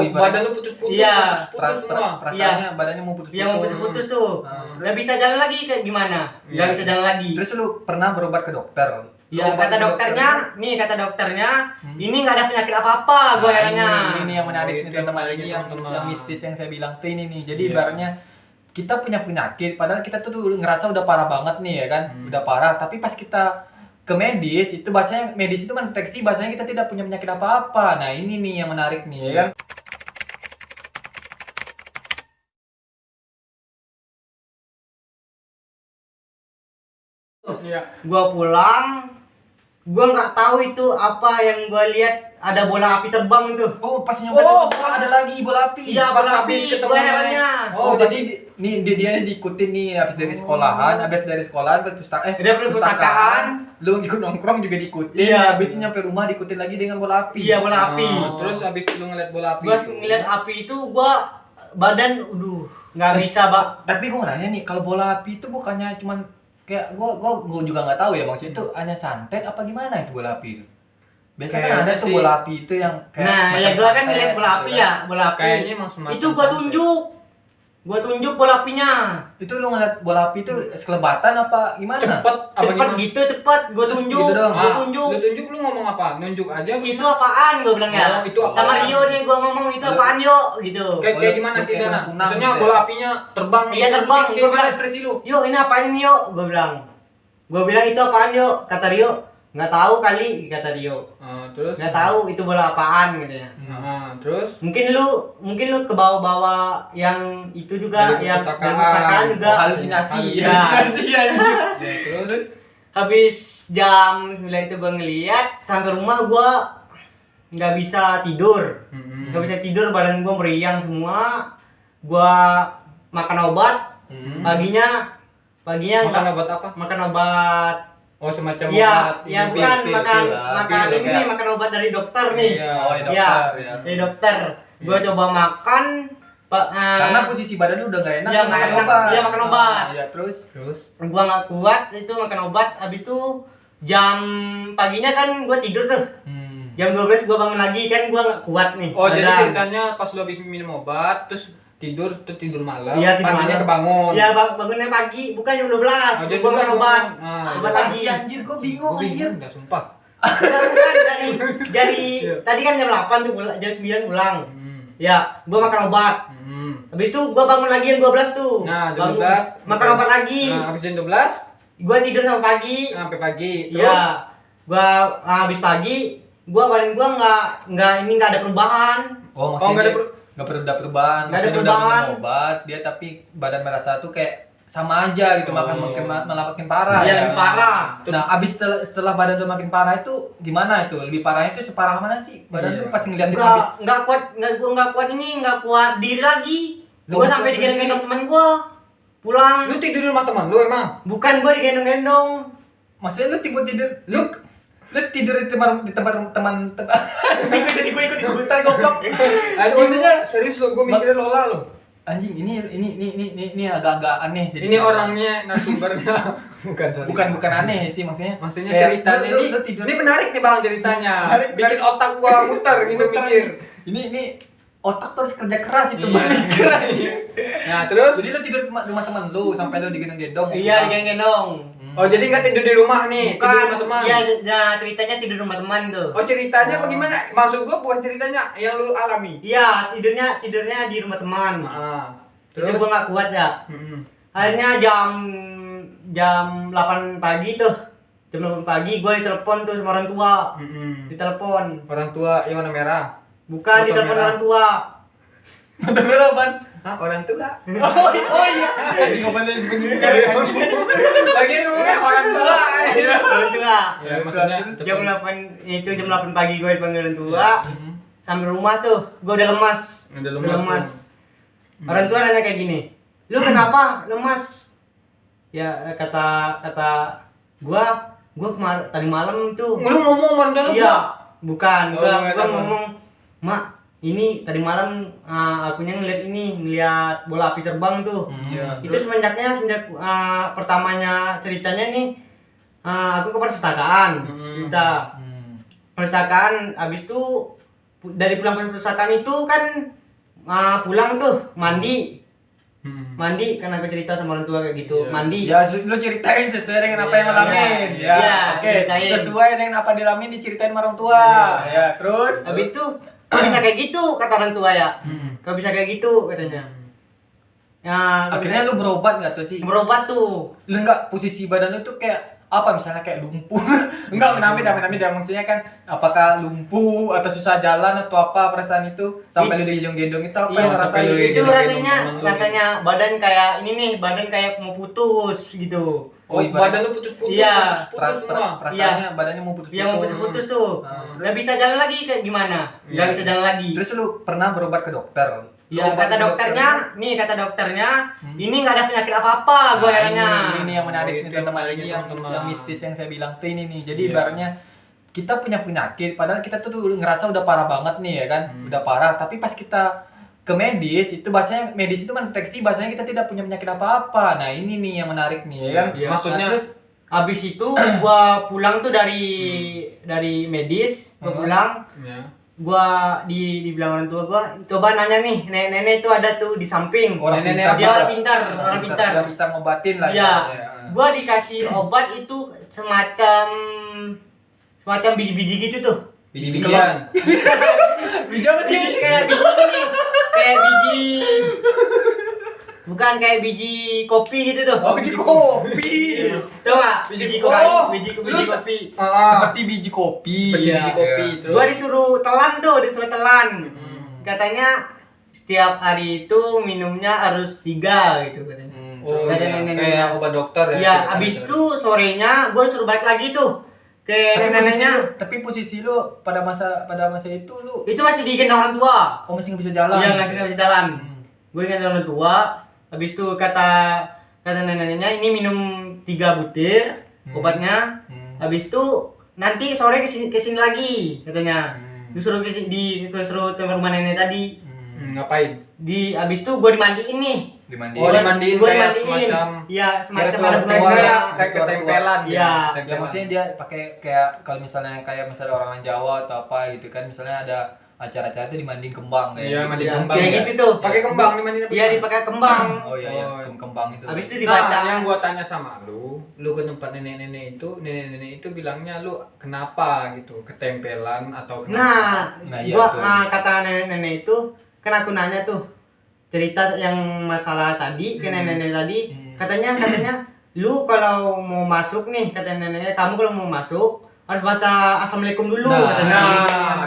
badan lu putus-putus. Iya. Putus semua. Perasaannya badannya mau putus-putus. Iya mau putus-putus tuh. Nggak bisa jalan lagi kayak gimana? Nggak bisa jalan lagi. Terus lu pernah berobat ke dokter? Ya kata dokternya, ini nggak ada penyakit apa-apa gue kayaknya. Ini nih yang menarik nih itu teman-teman, yang ini menarik, yang teman-teman. mistis yang saya bilang tuh ini nih. Jadi Iya. ibaratnya kita punya penyakit, padahal kita tuh dulu ngerasa udah parah banget nih ya kan, udah parah. Tapi pas kita ke medis itu bahasanya medis itu mendeteksi bahasanya kita tidak punya penyakit apa-apa. Nah ini nih yang menarik nih ya kan. Iya. Gua pulang, gua nggak tahu itu apa yang gua lihat, ada bola api terbang itu. Oh pas nyampe ada lagi bola api. Iya, Pas bola habis api ketemu gua nenek. herannya. Oh, jadi nih dia diikutin nih habis dari sekolahan, Dia perpustakaan. Lu ikut nongkrong juga diikutin. Iya. Habis itu nyampe rumah diikutin lagi dengan bola api. Iya, bola api. Terus abis lu ngeliat bola api. Gua itu. ngeliat api itu, gua badan, nggak bisa, Bak. Tapi gua nanya nih, kalau bola api itu bukannya cuman kayak gua juga nggak tahu ya maksudnya itu hanya santet apa gimana itu bola api itu? Biasanya kan Kayaknya ada tuh sih. bola api itu yang kayak Nah, semacam ya gua kan santet ngeliat bola gitu api kan. ya, bola api. Kayaknya emang semacam Itu gua santet. tunjuk. Gua tunjuk bola apinya. Itu lu ngeliat bola api itu sekelebatan apa gimana? Cepet apa Cepet gimana? gitu, cepet. Gua tunjuk, Gitu doang. gua Ah, tunjuk. Lu tunjuk lu ngomong apa? Nunjuk aja. Itu apaan gua bilang ya? Oh, itu apaan? Sama Rio nih gua ngomong itu apaan yuk gitu. Kayak gimana Kayak gimana? kunang Maksudnya gitu ya? bola apinya terbang. Iya, terbang. Kayak Gua gimana bilang, ekspresi lu? Yuk ini apaan yuk? Gua bilang. Gua bilang itu apaan yuk? Kata Rio, nggak tahu kali, kata Rio. Terus? Nggak tahu itu bola apaan katanya. Terus? Mungkin lu ke bawah-bawah yang itu juga, Dari yang perpustakaan. dari perpustakaan juga. Halusinasi. Iya. Halusinasi anjir. Ya, terus? Habis jam 9 itu gua ngeliat, sampai rumah gua nggak bisa tidur. Nggak bisa tidur, badan gua meriang semua. Gua makan obat. Paginya Makan obat apa? makan obat. Oh, semacam Iya, obat. ya ini, bukan pil, makan pil, makan pil, ini kayak- nih, makan obat dari dokter nih. Iya. Oh, ya Iya, dokter ya. dari dokter. Gua coba makan, Karena posisi badan lu udah gak enak. Iya, lu nggak makan enak. obat. Iya, makan obat. Iya, terus gua nggak kuat itu makan obat. Habis itu jam paginya kan gua tidur tuh. Jam 12 gua bangun lagi kan, gua nggak kuat nih. Oh, jadi badan. ceritanya pas lu habis minum obat terus tidur malam. Iya, tidur paginya malam. kebangun. Iya, bangunnya pagi, bukan jam 12. Oh, jadi Gua makan obat. Obat lagi. Anjir, gua bingung anjir. Enggak sumpah. Bukan dari tadi kan jam 8 tuh pulang, jam 9 pulang. Ya, gua makan obat. Habis itu gua bangun lagi jam 12 tuh. Nah, jam Bangun, 12 makan obat lagi. Nah, habis jam 12 Gua tidur sampai pagi. sampai pagi. Terus Iya. Gua habis pagi, badan gua nggak ada perubahan. Oh, Oh, nggak ada nggak perlu ada perubahan. Nggak ada Maksudnya udah perubahan. minum obat, dia tapi badan merasa tuh kayak sama aja gitu, malah makin parah. Iya, ya. lebih parah. Nah, abis setelah badan lu makin parah itu gimana itu? Lebih parahnya itu separah mana sih? Badan Iya. lu pas ngeliat itu habis. Nggak kuat, gua nggak kuat ini, nggak kuat diri lagi. Lu Gua nggak sampai kuat digendong-gendong teman gua. Pulang. lu tidur di rumah teman lu emang? Bukan, gua digendong-gendong. Maksudnya lu tidur lu tidur di tempat teman jadi gue ikut ikutan goblok. Anjing, Maksudnya serius lu, gua mikirnya Lola lu. anjing ini agak-agak aneh sih. Ini orangnya narasumbernya. bukan aneh sih maksudnya. Maksudnya Kayak ceritanya lu ini, tidur. ini menarik nih Bang ceritanya. Menarik. Bikin otak gua muter gitu Muter. mikir. Ini otak terus kerja keras itu Iya. berpikir. Nah, terus Jadi lu tidur di rumah teman lu sampai lu digendong-gendong. Iya, digendong-gendong. oh jadi nggak tidur di rumah nih, tidur di rumah teman. Iya, ceritanya tidur di rumah teman tuh. Oh ceritanya bagaimana? Maksud gua bukan ceritanya yang lu alami. Iya, tidurnya di rumah teman. Itu Terus gua nggak kuat ya. Akhirnya jam 8 pagi tuh. Jam 8 pagi gua ditelepon tuh sama orang tua. Ditelepon. orang tua yang warna merah. Bukan, Motor ditelepon merah. orang tua. Mata merah ban. Hah, orang tua? Oh iya. Ini ngapain tadi sebenarnya anjing. Lagi ngomongnya orang tua. Iya, orang tua. Ya, maksudnya Jam 8 itu jam 8 pagi gua dipanggil orang tua. Sampai rumah tuh, gua udah lemas. Udah Udah lemas. lemas. Orang tua nanya kayak gini, lu kenapa lemas? Ya kata gua tadi malam tuh. Lu ngomong orang tua lu? Iya, bukan. Oh, Gua nggak tahu. ngomong, "Mak, ini tadi malam akunya ngeliat bola api terbang tuh." Iya. Itu sejak pertamanya ceritanya nih, aku ke perpustakaan. Kita perpustakaan, abis itu dari pulang perpustakaan itu kan pulang tuh mandi. Mandi kan aku cerita sama orang tua kayak gitu. Iya. Mandi. Ya, lu ceritain sesuai dengan apa yang lo alamin. Iya, Ya, oke. ceritain. Sesuai dengan apa dialamin diceritain sama orang tua. Ya, terus Habis itu kok bisa kayak gitu kata orang tua ya. Kok bisa kayak gitu katanya. Ya, akhirnya lu berobat nggak tuh sih? berobat tuh. Lu nggak posisi badan lu tuh kayak apa misalnya kayak lumpuh? Enggak, amit ya, maksudnya kan apakah lumpuh atau susah jalan atau apa perasaan itu sampai lu digendong-gendong itu apa Iya, yang sampai rasain? lu itu gendong-gendong rasanya temen lu rasanya badan kayak ini nih, badan kayak mau putus gitu. Oh, badan lu putus-putus, Iya. putus semua. Perasaannya badannya mau putus-putus. Iya mau putus-putus tuh. Nggak bisa jalan lagi kayak gimana? Nggak Iya. bisa jalan lagi. Terus lu pernah berobat ke dokter? Ya Lu obat kata ke dokternya, ini nggak ada penyakit apa-apa gue Nah, kayaknya. ini nih yang menarik Oh, nih itu teman-teman, yang ini menarik, yang teman-teman. mistis yang saya bilang tuh ini nih. Jadi Iya. ibaratnya kita punya penyakit padahal kita tuh dulu ngerasa udah parah banget nih ya kan. Udah parah, tapi pas kita ke medis itu bahasanya medis itu mendeteksi bahasanya kita tidak punya penyakit apa-apa. Nah, ini nih yang menarik nih ya kan. Iya. Maksudnya Nah, terus Habis itu gua pulang tuh dari medis, gua pulang, ya. gua dibilang orang tua gua, coba nanya nih, nenek-nenek itu ada tuh di samping. orang Nenek-nenek dia juga. orang pintar. Dia bisa ngobatin lah Iya. ya. Gua dikasih obat itu semacam biji-biji gitu tuh. Biji-bijian. Biji apa sih? Kayak biji ini, kayak biji bukan kayak biji kopi gitu tuh. Oh, biji kopi. Tahu nggak? Biji kopi, Oh, biji lu kopi. Seperti biji kopi. Seperti Iya. biji kopi. Iya. Terus Gua disuruh telan. Katanya setiap hari itu minumnya harus 3 gitu katanya. Oh, Kata iya. nenek-nenek. Kayak obat dokter ya. Iya, habis itu sorenya gua suruh balik lagi tuh ke neneknya. Tapi posisi lu pada masa itu lu Itu masih digendong orang tua. masih nggak bisa jalan. Iya, nggak bisa jalan. Hmm. Gue digendong orang tua. Habis itu kata neneknya ini minum 3 butir obatnya. Habis itu nanti sore kesini lagi katanya. Disuruh disuruh ke rumah nenek tadi. Ngapain? Habis itu gue dimandiin nih. Dimandiin. Oh, dimandiin Gua kayak dimandiin. semacam Iya, semacam Kayak ada tua- bulan kayak ketempelan gitu. Iya. Ya maksudnya dia pakai kayak kalau misalnya orang Jawa atau apa gitu kan, misalnya ada acara-acara itu dimandiin kembang kayak Iya, gitu. mandi Iya, kembang. kayak ya. gitu tuh. Pakai kembang dimandiin apa? Iya, dipakai kembang. Oh iya iya, Oh. kembang itu. Habis itu Nah, dibaca. yang gua tanya sama lu ke tempat nenek-nenek itu bilangnya lu kenapa gitu, ketempelan atau kenapa? Nah, iya gua tuh. kata nenek-nenek itu kan aku nanya tuh cerita yang masalah tadi ke nenek-nenek tadi, katanya lu kalau mau masuk nih, kata neneknya, kamu kalau mau masuk harus baca assalamualaikum dulu katanya.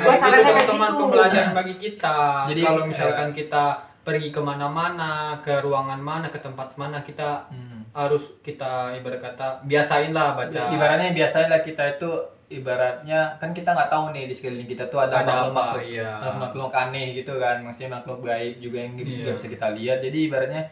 Gua Itu salahnya kayak teman-teman gitu. pembelajaran bagi kita. Jadi, Kalau misalkan kita pergi kemana-mana, ke ruangan mana, ke tempat mana, kita harus kita ibarat kata biasain lah baca. Ibaratnya biasanya lah kita itu ibaratnya kan kita nggak tahu nih di sekeliling kita tuh ada Ada makhluk apa, iya. makhluk aneh gitu kan, maksudnya makhluk gaib juga yang Iya. nggak bisa kita lihat. Jadi ibaratnya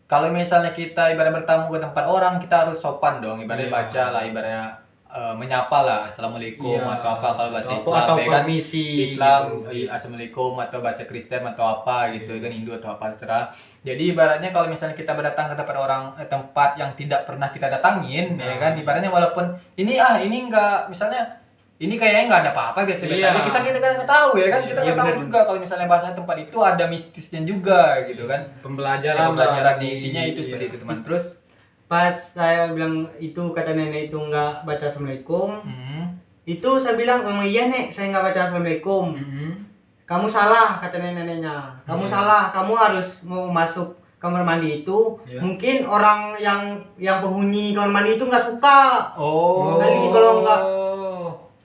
kalau misalnya kita ibarat bertamu ke tempat orang, kita harus sopan dong, ibaratnya Iya. baca lah, ibaratnya menyapa lah, assalamualaikum Iya. atau apa kalau bahasa Atau- Islam atau ya kan, permisi Islam gitu. assalamualaikum atau bahasa Kristen atau apa gitu kan, Hindu atau apa terserah. Jadi ibaratnya kalau misalnya kita berdatang ke tempat orang tempat yang tidak pernah kita datangin ya kan, ibaratnya walaupun ini enggak misalnya ini kayaknya nggak ada apa-apa biasa-biasa Iya. aja, kita nggak tahu ya kan, kita Iya, nggak tahu bener. juga kalau misalnya bahasa tempat itu ada mistisnya juga gitu kan. Pembelajaran Pembelajaran lah, intinya itu iya. seperti itu teman. Terus Pas saya bilang itu kata nenek itu nggak baca assalamualaikum, hmm, itu saya bilang memang iya nek, saya nggak baca assalamualaikum. Kamu salah kata neneknya. Kamu salah, kamu harus mau masuk kamar mandi itu. Iya. Mungkin orang yang penghuni kamar mandi itu nggak suka. oh, Kali kalau nggak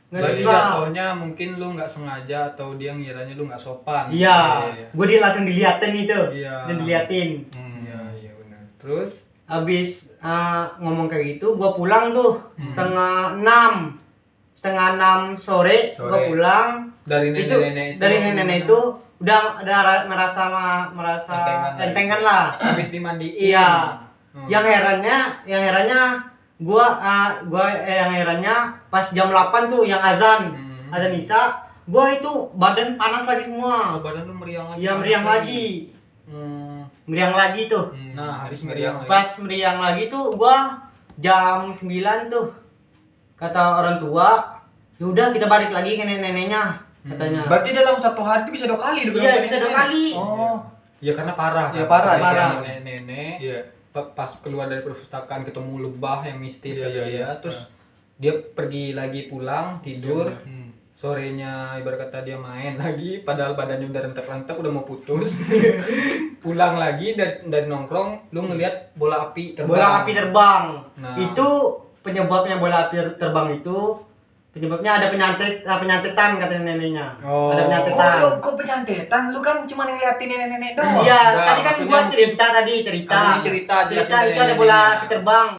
Berarti suka. jatuhnya mungkin lu nggak sengaja atau dia ngiranya lu nggak sopan. Iya, Iya. gue langsung diliatin itu, Iya. langsung diliatin. Iya, iya benar. Terus Habis ngomong kayak gitu, gue pulang tuh setengah 6 sore, gue Sore. pulang. dari Itu nenek-nenek itu dari nenek itu udah merasa entengan lah. habis dimandiin. Iya. Hmm. Yang herannya yang herannya pas jam 8 tuh yang azan Isya, gua itu badan panas lagi semua. Oh, badan lu meriang lagi. Ya panas meriang lagi. Meriang lagi tuh. Nah, habis meriang. meriang lagi. Pas meriang lagi tuh gua jam 9 tuh. Kata orang tua, "Ya udah kita balik lagi ke neneknya." katanya. Berarti dalam satu hari itu bisa 2 kali lu Iya, ketemu bisa 2 nenek-nenek? kali. Oh. Ya karena parah. Ya, parah, Kayak parah. Nenek-nenek. Iya. Pas keluar dari perpustakaan ketemu lebah yang mistis Iya, kata iya, dia. iya. Terus dia pergi lagi pulang tidur. Hmm. Sorenya ibarat kata dia main lagi padahal badannya udah rentek-rentek udah mau putus. Pulang lagi dari nongkrong lu ngelihat bola api terbang. Bola api terbang. Nah. Itu penyebabnya bola api terbang itu penyebabnya ada penyantetan kata neneknya. Oh. Ada Kok penyantetan. lu kok penyantetan? Lu kan cuma ngeliatin nenek-nenek doang. Iya, Enggak, tadi kan maksudnya gua mungkin- cerita. Ini cerita Cerita jelasin itu ada bola neneknya. api terbang.